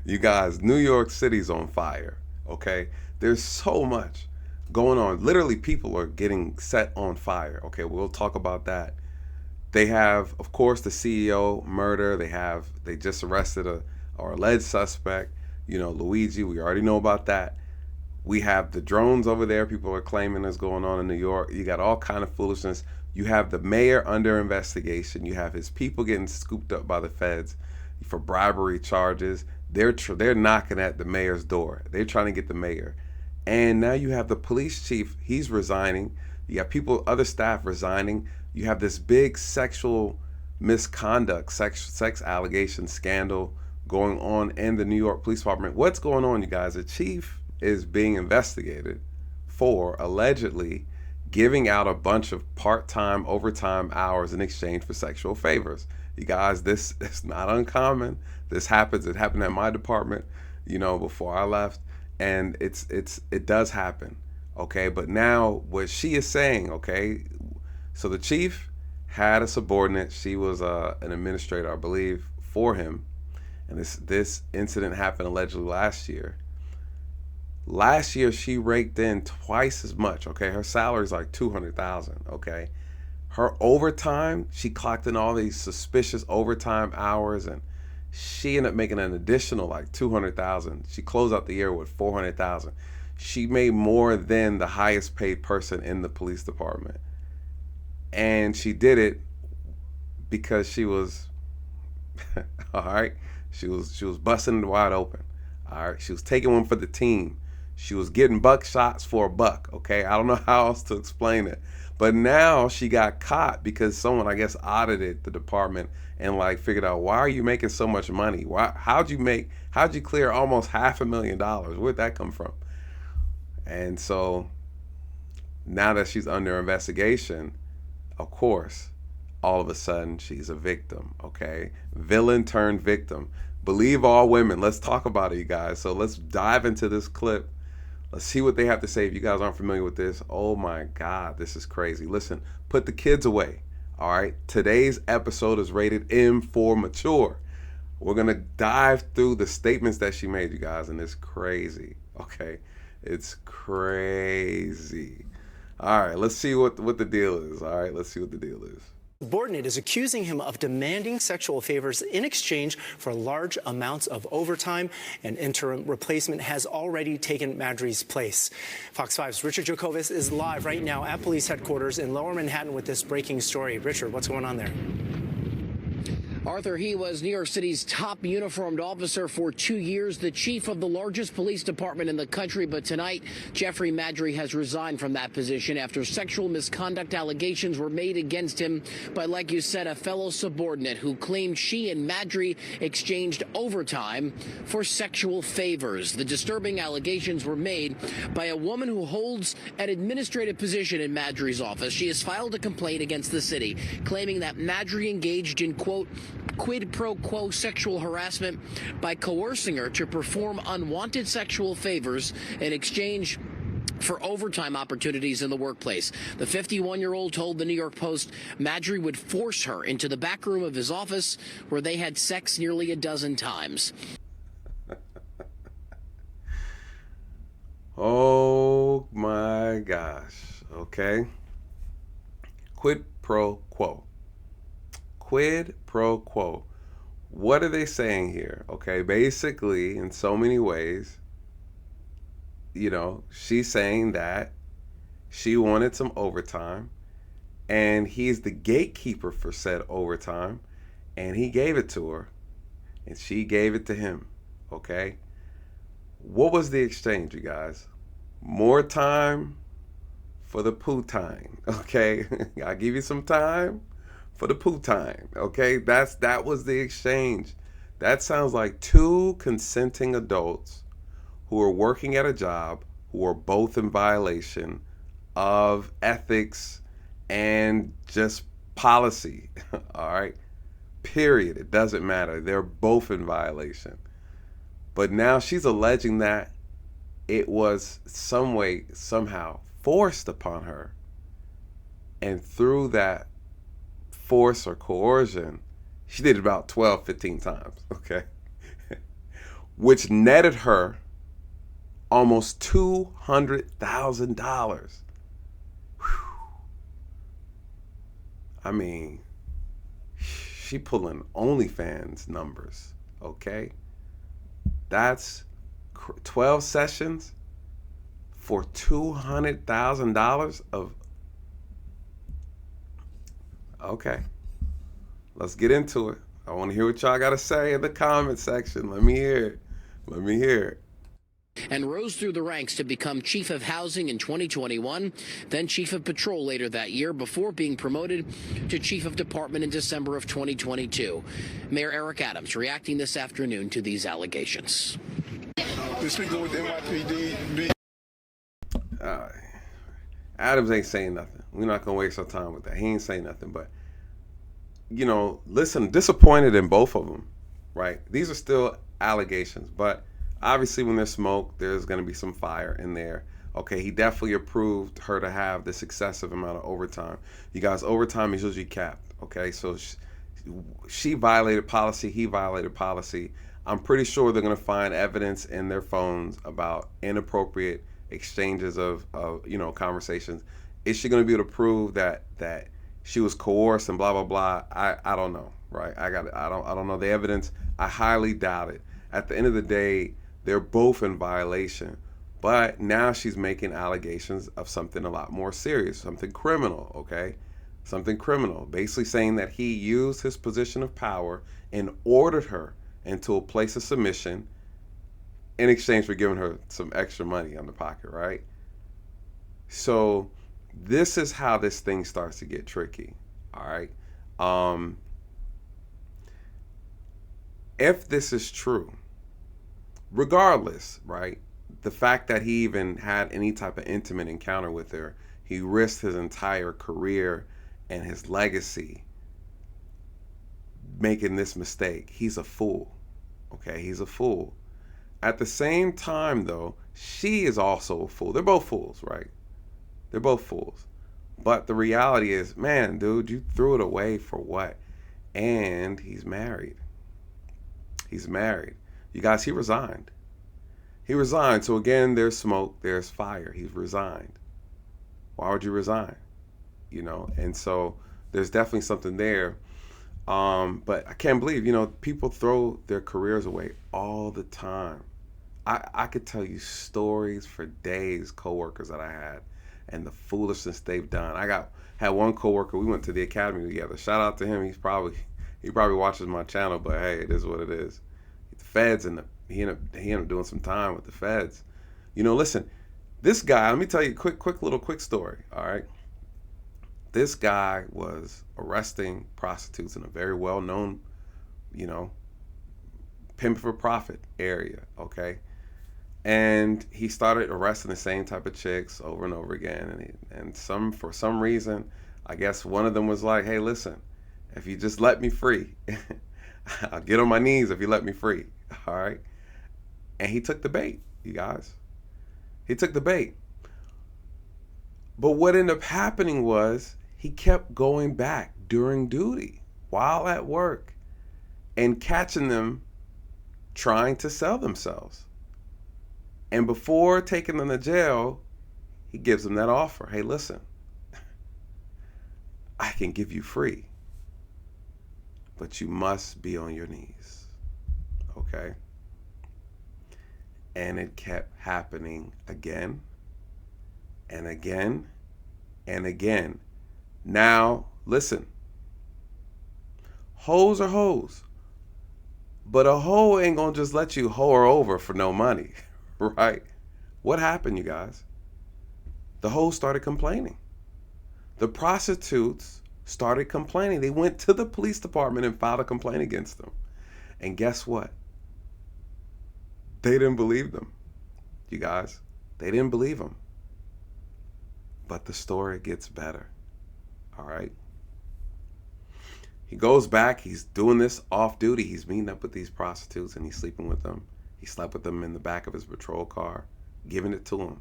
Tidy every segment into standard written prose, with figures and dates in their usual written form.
You guys, New York City's on fire, okay? There's so much going on. Literally, people are getting set on fire, okay? We'll talk about that. They have, of course, the CEO murder. They just arrested a or alleged suspect, Luigi. We already know about that. We have the drones over there. People are claiming is going on in New York. You got all kind of foolishness. You have the mayor under investigation. You have his people getting scooped up by the feds for bribery charges. They're knocking at the mayor's door. They're trying to get the mayor. And now you have the police chief. He's resigning. You have people, other staff resigning. You have this big sexual misconduct, sex allegation scandal going on in the New York Police Department. What's going on, you guys? The chief is being investigated for allegedly giving out a bunch of part-time overtime hours in exchange for sexual favors. You guys, this is not uncommon. This happens. It happened at my department, before I left, and it does happen. Okay, but now what she is saying, okay, so the chief had a subordinate. She was an administrator, I believe, for him, and this incident happened allegedly last year. Last year, she raked in twice as much. Okay, her salary is like $200,000. Okay, her overtime, she clocked in all these suspicious overtime hours, and she ended up making an additional like $200,000. She closed out the year with $400,000. She made more than the highest paid person in the police department, and she did it because she was all right. She was busting it wide open. All right, she was taking one for the team. She was getting buck shots for a buck. Okay, I don't know how else to explain it. But now she got caught because someone, I guess, audited the department and like figured out, why are you making so much money? How'd you clear almost $500,000? Where'd that come from? And so now that she's under investigation, of course, all of a sudden she's a victim. Okay, villain turned victim. Believe all women. Let's talk about it, you guys. So let's dive into this clip. Let's see what they have to say. If you guys aren't familiar with this, oh my God, this is crazy. Listen, put the kids away. All right. Today's episode is rated M for mature. We're going to dive through the statements that she made, you guys, and it's crazy. Okay. It's crazy. All right. Let's see what the deal is. All right. Let's see what the deal is. Subordinate is accusing him of demanding sexual favors in exchange for large amounts of overtime. An interim replacement has already taken Madry's place. Fox 5's Richard Jacobus is live right now at police headquarters in Lower Manhattan with this breaking story. Richard, what's going on there? Arthur, he was New York City's top uniformed officer for 2 years, the chief of the largest police department in the country. But tonight, Jeffrey Madry has resigned from that position after sexual misconduct allegations were made against him by, like you said, a fellow subordinate who claimed she and Madry exchanged overtime for sexual favors. The disturbing allegations were made by a woman who holds an administrative position in Madry's office. She has filed a complaint against the city, claiming that Madry engaged in, quote, quid pro quo sexual harassment by coercing her to perform unwanted sexual favors in exchange for overtime opportunities in the workplace. The 51-year-old told the New York Post Madry would force her into the back room of his office where they had sex nearly a dozen times. Oh my gosh. Okay. Quid pro quo. Quid pro quo. What are they saying here? Okay, basically, in so many ways, she's saying that she wanted some overtime, and he's the gatekeeper for said overtime, and he gave it to her, and she gave it to him. Okay? What was the exchange, you guys? More time for the poo time. Okay? I'll give you some time for the poo time. Okay? That was the exchange. That sounds like two consenting adults who are working at a job who are both in violation of ethics and just policy. All right? Period. It doesn't matter. They're both in violation. But now she's alleging that it was some way, somehow forced upon her. And through that force or coercion, she did it about 12, 15 times. Okay? which netted her almost $200,000. I mean, she pulling OnlyFans numbers, okay? That's 12 sessions for $200,000 of. Okay, let's get into it. I want to hear what y'all got to say in the comment section. Let me hear it. Let me hear it. And rose through the ranks to become chief of housing in 2021, then chief of patrol later that year, before being promoted to chief of department in December of 2022. Mayor Eric Adams reacting this afternoon to these allegations. Speaking with NYPD. Adams ain't saying nothing. We're not going to waste our time with that. He ain't saying nothing. But, you know, listen, disappointed in both of them, right? These are still allegations, but obviously when there's smoke, there's going to be some fire in there. Okay, he definitely approved her to have this excessive amount of overtime. You guys, overtime is usually capped, okay? So she violated policy, he violated policy. I'm pretty sure they're going to find evidence in their phones about inappropriate exchanges of conversations. Is she going to be able to prove that she was coerced and blah blah blah? I don't know, right? I don't know the evidence. I highly doubt it. At the end of the day, they're both in violation. But now she's making allegations of something a lot more serious, something criminal, okay? Something criminal. Basically saying that he used his position of power and ordered her into a place of submission in exchange for giving her some extra money on the pocket, right? So this is how this thing starts to get tricky, all right? If this is true, regardless, right, the fact that he even had any type of intimate encounter with her, he risked his entire career and his legacy making this mistake. He's a fool, okay? He's a fool. At the same time, though, she is also a fool. They're both fools, right? They're both fools. But the reality is, man, dude, you threw it away for what? And he's married. He's married. You guys, he resigned. He resigned. So again, there's smoke, there's fire. He's resigned. Why would you resign? You know, and so there's definitely something there. But I can't believe, people throw their careers away all the time. I could tell you stories for days, coworkers that I had, and the foolishness they've done. Had one coworker, we went to the academy together. Shout out to him. He probably watches my channel, but hey, it is what it is. The feds he ended up doing some time with the feds. Listen, this guy, let me tell you a quick story, all right? This guy was arresting prostitutes in a very well-known, pimp for profit area, okay? And he started arresting the same type of chicks over and over again. And for some reason, I guess one of them was like, hey, listen, if you just let me free, I'll get on my knees if you let me free, all right? And he took the bait, you guys. He took the bait. But what ended up happening was he kept going back during duty while at work and catching them trying to sell themselves. And before taking them to jail, he gives them that offer. Hey, listen, I can give you free, but you must be on your knees, okay? And it kept happening again and again and again. Now, listen, hoes are hoes, but a hoe ain't gonna just let you hoe her over for no money, right? What happened, you guys? The hoes started complaining. The prostitutes started complaining. They went to the police department and filed a complaint against them. And guess what? They didn't believe them, you guys. They didn't believe them. But the story gets better, all right? He goes back. He's doing this off duty. He's meeting up with these prostitutes and he's sleeping with them. He slept with them in the back of his patrol car, giving it to them.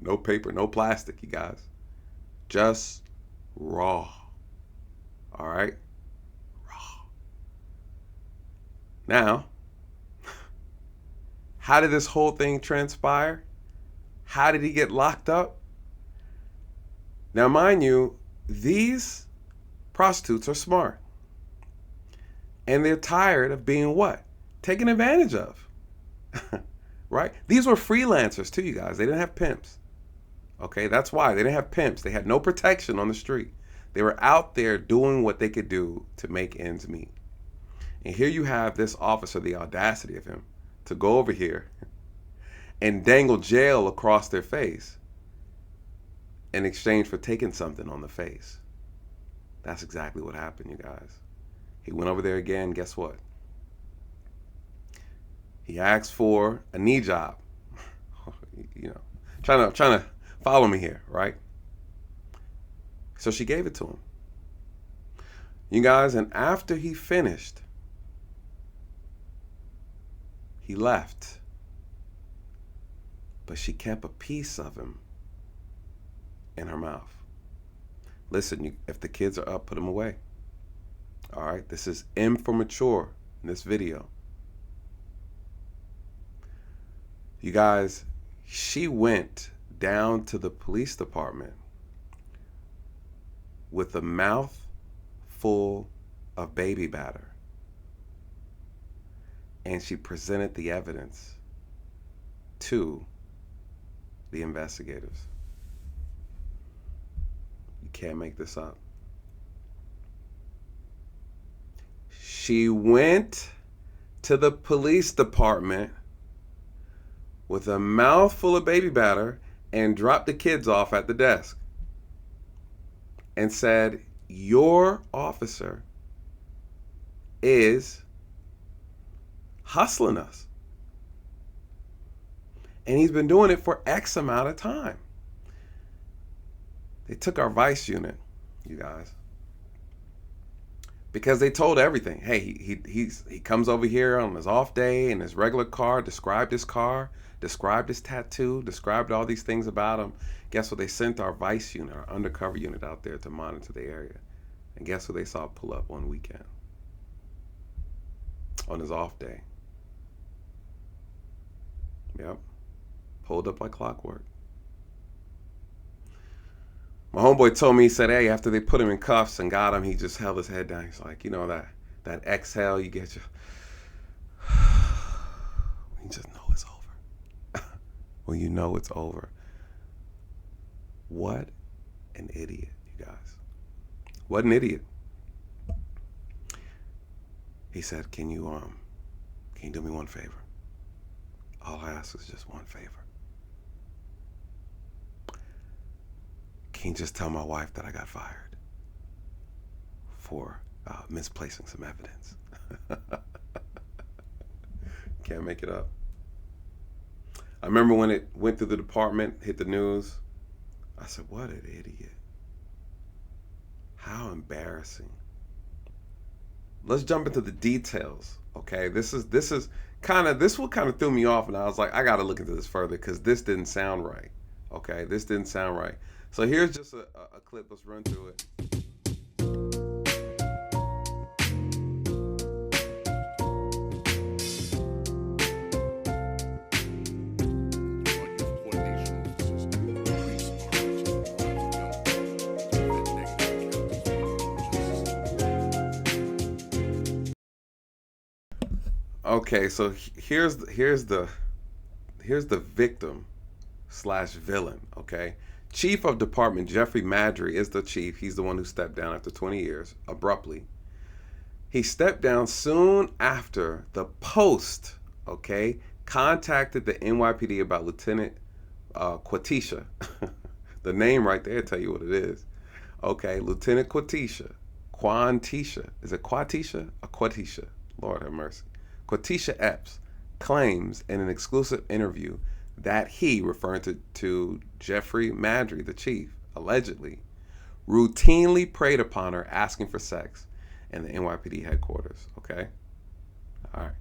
No paper, no plastic, you guys. Just raw. All right. Now, how did this whole thing transpire? How did he get locked up? Now, mind you, these prostitutes are smart. And they're tired of being what? Taken advantage of. Right? These were freelancers too, you guys. They didn't have pimps. Okay, that's why. They didn't have pimps. They had no protection on the street. They were out there doing what they could do to make ends meet. And here you have this officer, the audacity of him, to go over here and dangle jail across their face in exchange for taking something on the face. That's exactly what happened, you guys. He went over there again. Guess what? He asked for a knee job. You know, trying to follow me here, right? So she gave it to him. You guys, and after he finished, he left. But she kept a piece of him in her mouth. Listen, if the kids are up, put them away. All right, this is M for mature in this video. You guys, she went down to the police department with a mouth full of baby batter. And she presented the evidence to the investigators. You can't make this up. She went to the police department with a mouthful of baby batter and dropped the kids off at the desk and said, your officer is hustling us. And he's been doing it for X amount of time. They took our vice unit, you guys, because they told everything. Hey, he comes over here on his off day in his regular car, described his car, described his tattoo, described all these things about him. Guess what? They sent our vice unit, our undercover unit out there to monitor the area. And guess who they saw pull up one weekend? On his off day. Yep. Pulled up like clockwork. My homeboy told me, he said, hey, after they put him in cuffs and got him, he just held his head down. He's like, you know, that exhale you get, you just know it's over. When you know it's over. What an idiot, you guys. What an idiot. He said, can you do me one favor? All I ask is just one favor. Can you just tell my wife that I got fired for misplacing some evidence? Can't make it up. I remember when it went through the department, hit the news, I said, what an idiot. How embarrassing. Let's jump into the details, okay? This what kind of threw me off, and I was like, I got to look into this further because this didn't sound right, okay? This didn't sound right. So here's just a clip. Let's run through it. Okay, so here's the victim / villain, okay? Chief of Department Jeffrey Madry is the chief. He's the one who stepped down after 20 years, abruptly. He stepped down soon after the Post, okay, contacted the NYPD about Lieutenant Quatisha. The name right there tell you what it is. Okay, Lieutenant Quatisha. Is it Quatisha or Quatisha? Lord have mercy. Quatisha Epps claims in an exclusive interview that he, referring to Jeffrey Madry, the chief, allegedly, routinely preyed upon her asking for sex in the NYPD headquarters, okay? All right.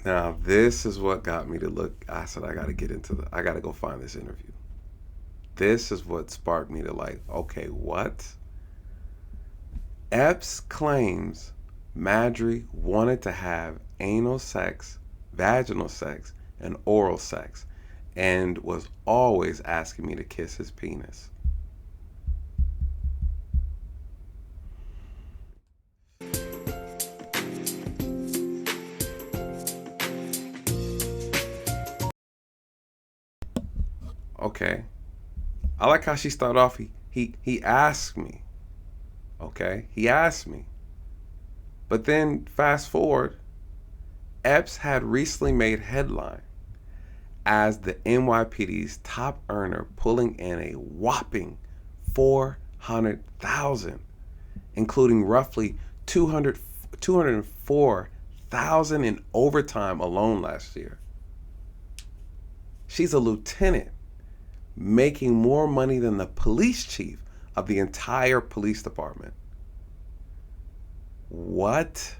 Now, this is what got me to look. I said, I got to get into I got to go find this interview. This is what sparked me to like, okay, what? Epps claims Madry wanted to have anal sex, vaginal sex, and oral sex, and was always asking me to kiss his penis. Okay. I like how she started off. He asked me. Okay? He asked me. But then fast forward, Epps had recently made headline as the NYPD's top earner, pulling in a whopping $400,000, including roughly 204,000 in overtime alone last year. She's a lieutenant, making more money than the police chief of the entire police department. What?